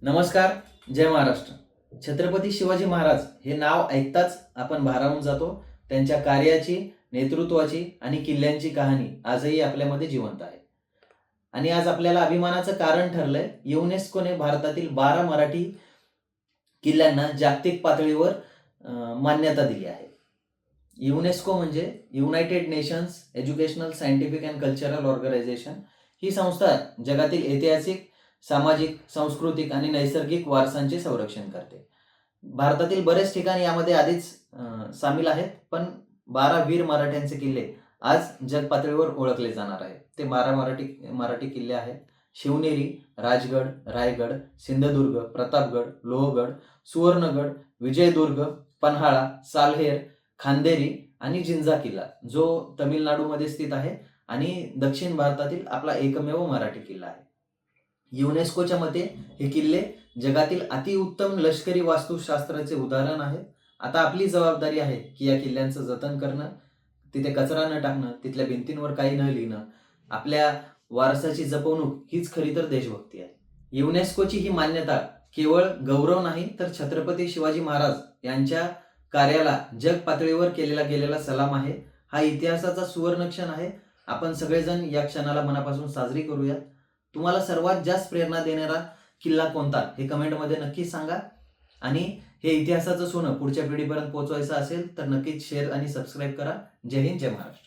नमस्कार. जय महाराष्ट्र. छत्रपती शिवाजी महाराज हे नाव ऐकताच आपण भारावून जातो. त्यांच्या कार्याची, नेतृत्वाची आणि किल्ल्यांची कहाणी आजही आपल्यामध्ये जिवंत आहे. आणि आज आपल्याला अभिमानाचं कारण ठरलंय, युनेस्कोने भारतातील 12 मराठी किल्ल्यांना जागतिक पातळीवर मान्यता दिली आहे. युनेस्को म्हणजे United nations educational, scientific and cultural organisation. ही संस्था जगातील ऐतिहासिक, सामाजिक, सांस्कृतिक आणि नैसर्गिक वारसांचे संरक्षण करते. भारतातील बरेच ठिकाण यामध्ये आधीच सामील आहेत, पण 12 वीर मराठ्यांचे किल्ले आज जग पातळीवर ओळखले जाणार आहेत. ते 12 मराठी मराठी किल्ले आहेत: शिवनेरी, राजगड, रायगड, सिंधुदुर्ग, प्रतापगड, लोहगड, सुवर्णगड, विजयदुर्ग, पन्हाळा, सालहेर, खांदेरी आणि जिंजा किल्ला, जो तमिळनाडूमध्ये स्थित आहे आणि दक्षिण भारतातील आपला एकमेव मराठी किल्ला आहे. युनेस्कोच्या मते हे किल्ले जगातील अतिउत्तम लष्करी वास्तुशास्त्राचे उदाहरण आहेत. आता आपली जबाबदारी आहे की या किल्ल्यांचं जतन करणं, तिथे कचरा न टाकणं, तिथल्या भिंतींवर काही न लिहिणं. आपल्या वारसाची जपवणूक हीच खरी तर देशभक्ती आहे. युनेस्कोची ही मान्यता केवळ गौरव नाही, तर छत्रपती शिवाजी महाराज यांच्या कार्याला जग पातळीवर केलेला गेलेला सलाम आहे. हा इतिहासाचा सुवर्ण क्षण आहे. आपण सगळेजण या क्षणाला मनापासून साजरी करूया. तुम्हाला सर्वात जास्त प्रेरणा देणारा किल्ला कोणता हे कमेंटमध्ये नक्कीच सांगा. आणि हे इतिहासाचं सोनं पुढच्या पिढीपर्यंत पोहोचवायचं असेल तर नक्कीच शेअर आणि सबस्क्राईब करा. जय हिंद, जय महाराष्ट्र.